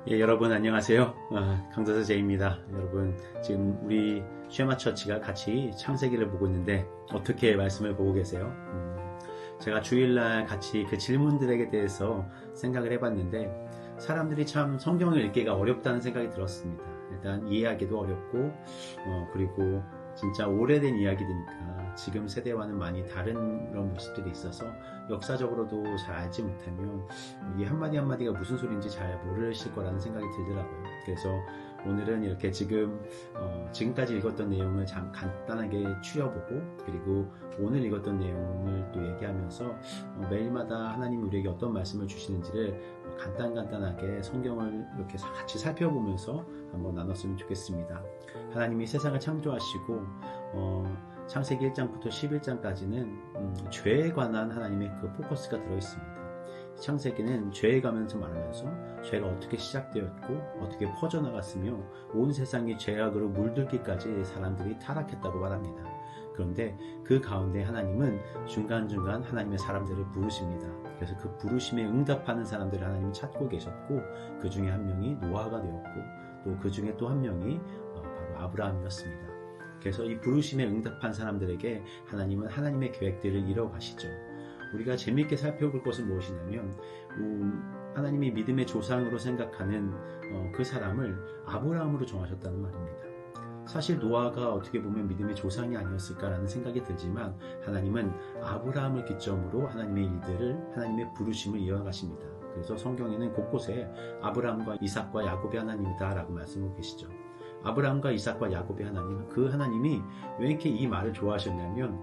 예, 여러분 안녕하세요. 강도사 제이입니다. 여러분 지금 우리 쉐마 처치가 같이 창세기를 보고 있는데 어떻게 말씀을 보고 계세요? 제가 주일날 같이 그 질문들에 대해서 생각을 해봤는데 사람들이 참 성경을 읽기가 어렵다는 생각이 들었습니다. 일단 이해하기도 어렵고 그리고 진짜 오래된 이야기들이니까 지금 세대와는 많이 다른 그런 모습들이 있어서 역사적으로도 잘 알지 못하면 이 한마디 한마디가 무슨 소리인지 잘 모르실 거라는 생각이 들더라고요. 그래서 오늘은 이렇게 지금까지 읽었던 내용을 간단하게 추려보고 그리고 오늘 읽었던 내용을 또 얘기하면서 매일마다 하나님이 우리에게 어떤 말씀을 주시는지를 간단하게 성경을 이렇게 같이 살펴보면서 한번 나눴으면 좋겠습니다. 하나님이 세상을 창조하시고 창세기 1장부터 11장까지는 죄에 관한 하나님의 그 포커스가 들어있습니다. 창세기는 죄에 가면서 말하면서 죄가 어떻게 시작되었고 어떻게 퍼져나갔으며 온 세상이 죄악으로 물들기까지 사람들이 타락했다고 말합니다. 그런데 그 가운데 하나님은 중간중간 하나님의 사람들을 부르십니다. 그래서 그 부르심에 응답하는 사람들을 하나님이 찾고 계셨고 그 중에 한 명이 노아가 되었고 또 그 중에 또 한 명이 바로 아브라함이었습니다. 그래서 이 부르심에 응답한 사람들에게 하나님은 하나님의 계획들을 이뤄가시죠. 우리가 재미있게 살펴볼 것은 무엇이냐면 하나님이 믿음의 조상으로 생각하는 그 사람을 아브라함으로 정하셨다는 말입니다. 사실 노아가 어떻게 보면 믿음의 조상이 아니었을까라는 생각이 들지만 하나님은 아브라함을 기점으로 하나님의 일들을 하나님의 부르심을 이어가십니다. 그래서 성경에는 곳곳에 아브라함과 이삭과 야곱의 하나님이다 라고 말씀하고 계시죠. 아브라함과 이삭과 야곱의 하나님, 그 하나님이 왜 이렇게 이 말을 좋아하셨냐면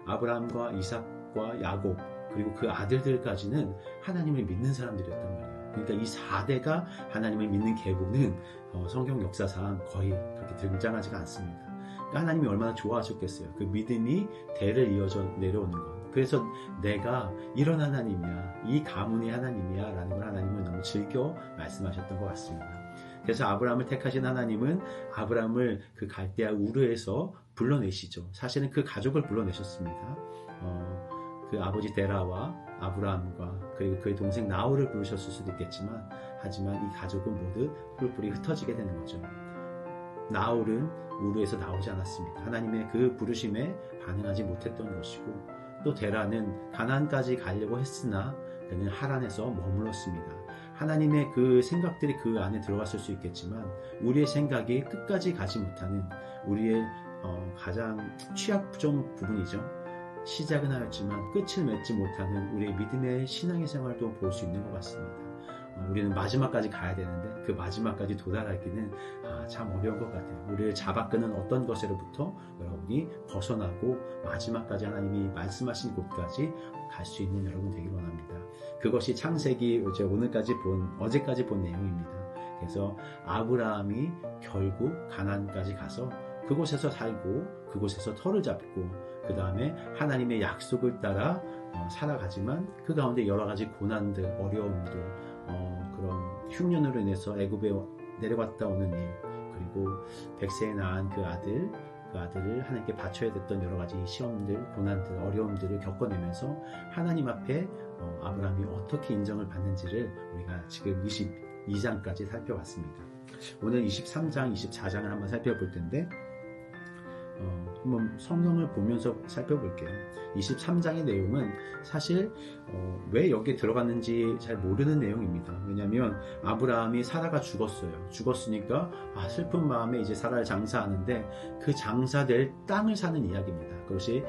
아브라함과 이삭과 야곱 그리고 그 아들들까지는 하나님을 믿는 사람들이었단 말이에요. 그러니까 이 4대가 하나님을 믿는 계보는 성경 역사상 거의 그렇게 등장하지가 않습니다. 그러니까 하나님이 얼마나 좋아하셨겠어요. 그 믿음이 대를 이어져 내려오는 것. 그래서 내가 이런 하나님이야, 이 가문의 하나님이야 라는 걸 하나님은 너무 즐겨 말씀하셨던 것 같습니다. 그래서 아브라함을 택하신 하나님은 아브라함을 그 갈대아 우르에서 불러내시죠. 사실은 그 가족을 불러내셨습니다. 그 아버지 데라와 아브라함과 그리고 그의 동생 나홀을 부르셨을 수도 있겠지만 하지만 이 가족은 모두 뿔뿔이 흩어지게 되는 거죠. 나홀은 우르에서 나오지 않았습니다. 하나님의 그 부르심에 반응하지 못했던 것이고 또 데라는 가나안까지 가려고 했으나 그는 하란에서 머물렀습니다. 하나님의 그 생각들이 그 안에 들어갔을 수 있겠지만 우리의 생각이 끝까지 가지 못하는 우리의 가장 취약점 부분이죠. 시작은 하였지만 끝을 맺지 못하는 우리의 믿음의 신앙의 생활도 볼 수 있는 것 같습니다. 우리는 마지막까지 가야 되는데 그 마지막까지 도달하기는 참 어려운 것 같아요. 우리를 잡아끄는 어떤 것으로부터 여러분이 벗어나고 마지막까지 하나님이 말씀하신 곳까지 갈 수 있는 여러분 되길 원합니다. 그것이 창세기 어제까지 본 내용입니다. 그래서 아브라함이 결국 가나안까지 가서 그곳에서 살고 그곳에서 터를 잡고 그 다음에 하나님의 약속을 따라 살아가지만 그 가운데 여러 가지 고난들, 어려움들, 그런 흉년으로 인해서 애굽에 내려갔다 오는 일, 그리고 100세에 낳은 그 아들을 하나님께 바쳐야 됐던 여러 가지 시험들, 고난들, 어려움들을 겪어내면서 하나님 앞에 아브라함이 어떻게 인정을 받는지를 우리가 지금 22장까지 살펴봤습니다. 오늘 23장, 24장을 한번 살펴볼 텐데 한번 성경을 보면서 살펴볼게요. 23장의 내용은 사실 왜 여기에 들어갔는지 잘 모르는 내용입니다. 왜냐하면 아브라함이 사라가 죽었으니까 슬픈 마음에 이제 사라를 장사하는데 그 장사될 땅을 사는 이야기입니다. 그것이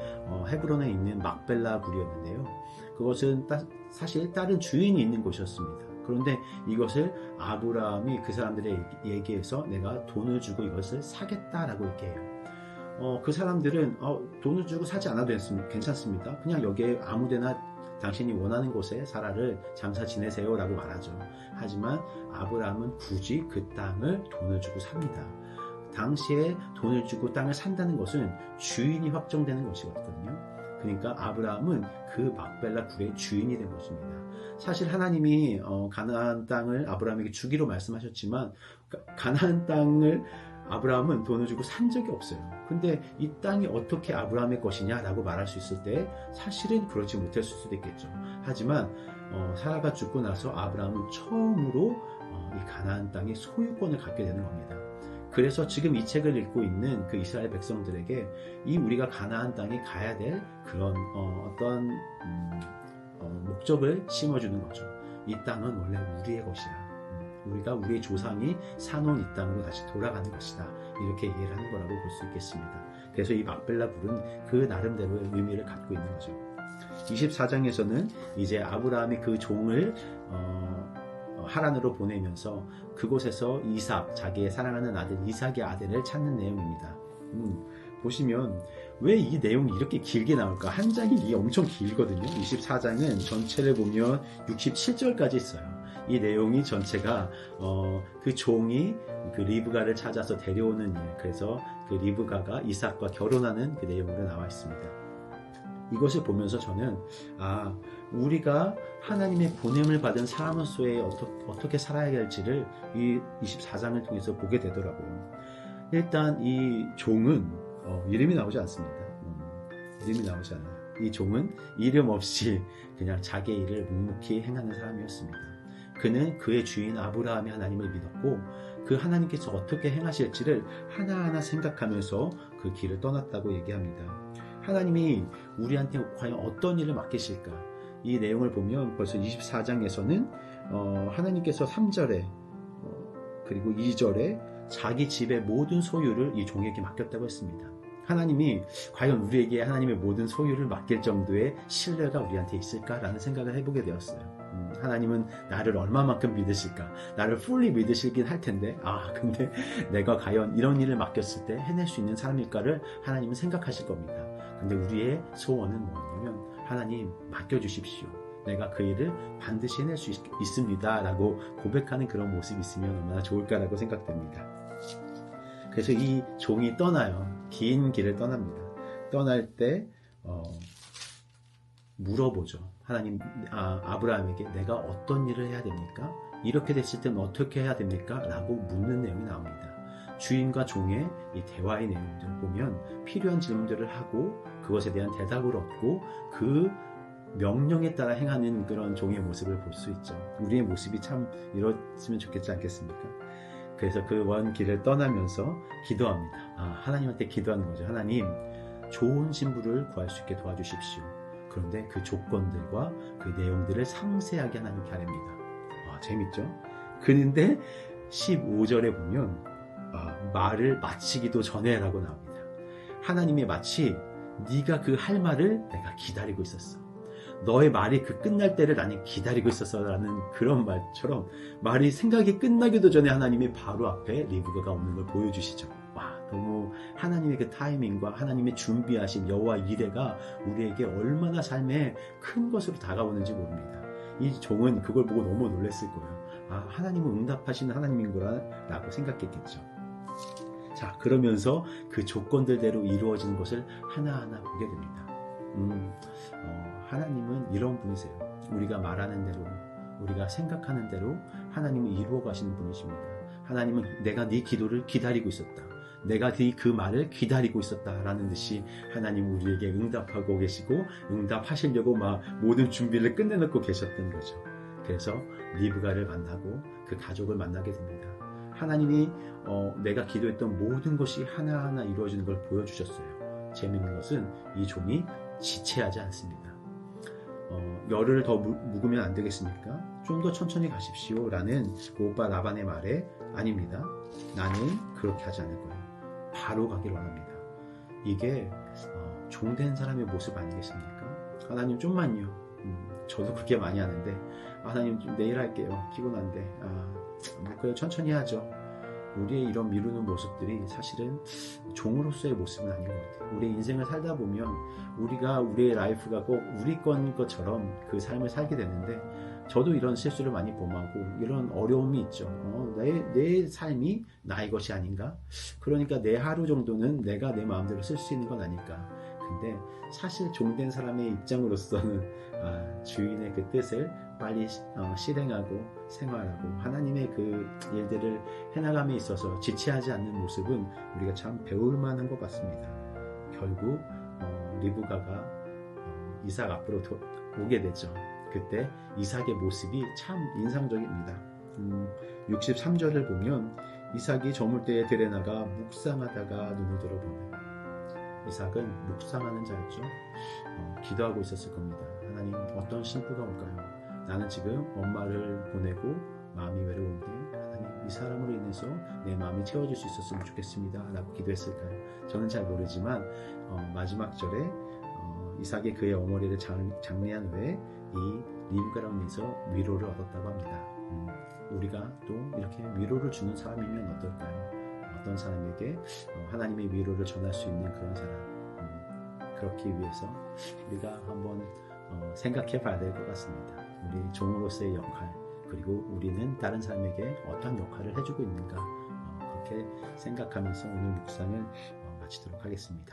헤브론에 있는 막벨라 굴이었는데요. 그것은 사실 다른 주인이 있는 곳이었습니다. 그런데 이것을 아브라함이 그 사람들의 얘기해서 내가 돈을 주고 이것을 사겠다라고 얘기해요. 그 사람들은 돈을 주고 사지 않아도 괜찮습니다. 그냥 여기에 아무데나 당신이 원하는 곳에 사라를 장사 지내세요 라고 말하죠. 하지만 아브라함은 굳이 그 땅을 돈을 주고 삽니다. 당시에 돈을 주고 땅을 산다는 것은 주인이 확정되는 것이거든요. 그러니까 아브라함은 그 막벨라 굴의 주인이 된 것입니다. 사실 하나님이 가나안 땅을 아브라함에게 주기로 말씀하셨지만 가나안 땅을 아브라함은 돈을 주고 산 적이 없어요. 근데 이 땅이 어떻게 아브라함의 것이냐라고 말할 수 있을 때 사실은 그렇지 못했을 수도 있겠죠. 하지만 사라가 죽고 나서 아브라함은 처음으로 이 가나안 땅의 소유권을 갖게 되는 겁니다. 그래서 지금 이 책을 읽고 있는 그 이스라엘 백성들에게 이 우리가 가나안 땅에 가야 될 그런 어떤 목적을 심어주는 거죠. 이 땅은 원래 우리의 것이야. 우리가 우리의 조상이 사놓은 이 땅으로 다시 돌아가는 것이다. 이렇게 이해를 하는 거라고 볼 수 있겠습니다. 그래서 이 막벨라 불은 그 나름대로의 의미를 갖고 있는 거죠. 24장에서는 이제 아브라함이 그 종을 하란으로 보내면서 그곳에서 이삭, 자기의 사랑하는 아들 이삭의 아들을 찾는 내용입니다. 보시면 왜 이 내용이 이렇게 길게 나올까? 한 장이 이게 엄청 길거든요. 24장은 전체를 보면 67절까지 있어요. 이 내용이 전체가 그 종이 그 리브가를 찾아서 데려오는 일, 그래서 그 리브가가 이삭과 결혼하는 그 내용으로 나와 있습니다. 이것을 보면서 저는 우리가 하나님의 보냄을 받은 사람으로서의 어떻게 살아야 할지를 이 24장을 통해서 보게 되더라고요. 일단 이 종은 이름이 나오지 않습니다. 이름이 나오지 않아요. 이 종은 이름 없이 그냥 자기의 일을 묵묵히 행하는 사람이었습니다. 그는 그의 주인 아브라함이 하나님을 믿었고 그 하나님께서 어떻게 행하실지를 하나하나 생각하면서 그 길을 떠났다고 얘기합니다. 하나님이 우리한테 과연 어떤 일을 맡기실까? 이 내용을 보면 벌써 24장에서는 하나님께서 3절에 그리고 2절에 자기 집의 모든 소유를 이 종에게 맡겼다고 했습니다. 하나님이 과연 우리에게 하나님의 모든 소유를 맡길 정도의 신뢰가 우리한테 있을까라는 생각을 해보게 되었어요. 하나님은 나를 얼마만큼 믿으실까? 나를 fully 믿으시긴 할 텐데 근데 내가 과연 이런 일을 맡겼을 때 해낼 수 있는 사람일까를 하나님은 생각하실 겁니다. 근데 우리의 소원은 뭐냐면 하나님 맡겨주십시오. 내가 그 일을 반드시 해낼 수 있습니다 라고 고백하는 그런 모습이 있으면 얼마나 좋을까라고 생각됩니다. 그래서 이 종이 떠나요. 긴 길을 떠납니다. 떠날 때 물어보죠. 하나님, 아브라함에게 내가 어떤 일을 해야 됩니까? 이렇게 됐을 때는 어떻게 해야 됩니까? 라고 묻는 내용이 나옵니다. 주인과 종의 이 대화의 내용들을 보면 필요한 질문들을 하고 그것에 대한 대답을 얻고 그 명령에 따라 행하는 그런 종의 모습을 볼 수 있죠. 우리의 모습이 참 이렇으면 좋겠지 않겠습니까? 그래서 그 먼 길을 떠나면서 기도합니다. 하나님한테 기도하는 거죠. 하나님, 좋은 신부를 구할 수 있게 도와주십시오. 그런데 그 조건들과 그 내용들을 상세하게 하나님께 아뢰입니다. 재밌죠? 그런데 15절에 보면 말을 마치기도 전에 라고 나옵니다. 하나님이 마치 네가 그 할 말을 내가 기다리고 있었어. 너의 말이 그 끝날 때를 나는 기다리고 있었어 라는 그런 말처럼 말이 생각이 끝나기도 전에 하나님이 바로 앞에 리브가가 오는 걸 보여주시죠. 너무 하나님의 그 타이밍과 하나님의 준비하신 여호와 이레가 우리에게 얼마나 삶에 큰 것으로 다가오는지 모릅니다. 이 종은 그걸 보고 너무 놀랐을 거예요. 하나님은 응답하시는 하나님인 거라고 생각했겠죠. 자, 그러면서 그 조건들대로 이루어지는 것을 하나하나 보게 됩니다. 하나님은 이런 분이세요. 우리가 말하는 대로, 우리가 생각하는 대로 하나님은 이루어 가시는 분이십니다. 하나님은 내가 네 기도를 기다리고 있었다. 내가 그 말을 기다리고 있었다라는 듯이 하나님 우리에게 응답하고 계시고 응답하시려고 모든 준비를 끝내놓고 계셨던 거죠. 그래서 리브가를 만나고 그 가족을 만나게 됩니다. 하나님이 내가 기도했던 모든 것이 하나하나 이루어지는 걸 보여주셨어요. 재미있는 것은 이 종이 지체하지 않습니다. 열을 더 묵으면 안 되겠습니까? 좀 더 천천히 가십시오 라는 그 오빠 라반의 말에 아닙니다. 나는 그렇게 하지 않을 거예요. 바로 가길 원합니다. 이게 종된 사람의 모습 아니겠습니까? 하나님 좀만요. 저도 그렇게 많이 하는데 하나님 좀 내일 할게요. 피곤한데 그래 천천히 하죠. 우리의 이런 미루는 모습들이 사실은 종으로서의 모습은 아닌 것 같아요. 우리의 인생을 살다 보면 우리의 라이프가 꼭 우리 건 것처럼 그 삶을 살게 되는데 저도 이런 실수를 많이 범하고 이런 어려움이 있죠. 내 삶이 나의 것이 아닌가? 그러니까 내 하루 정도는 내가 내 마음대로 쓸 수 있는 건 아닐까? 근데 사실 종된 사람의 입장으로서는 주인의 그 뜻을 빨리 실행하고 생활하고 하나님의 그 일들을 해나감에 있어서 지체하지 않는 모습은 우리가 참 배울 만한 것 같습니다. 결국 리브가가 이삭 앞으로 오게 되죠. 그때 이삭의 모습이 참 인상적입니다. 63절을 보면 이삭이 저물대에 들에 나가 묵상하다가 눈을 들어보면 이삭은 묵상하는 자였죠. 기도하고 있었을 겁니다. 하나님, 어떤 신부가 올까요? 나는 지금 엄마를 보내고 마음이 외로운데 하나님, 이 사람으로 인해서 내 마음이 채워질 수 있었으면 좋겠습니다 라고 기도했을까요? 저는 잘 모르지만 마지막 절에 이삭이 그의 어머니를 장례한 후에 이 리브가로 인해서 위로를 얻었다고 합니다. 우리가 또 이렇게 위로를 주는 사람이면 어떨까요? 어떤 사람에게 하나님의 위로를 전할 수 있는 그런 사람, 그렇기 위해서 우리가 한번 생각해 봐야 될 것 같습니다. 우리 종으로서의 역할, 그리고 우리는 다른 사람에게 어떤 역할을 해주고 있는가, 그렇게 생각하면서 오늘 묵상을 마치도록 하겠습니다.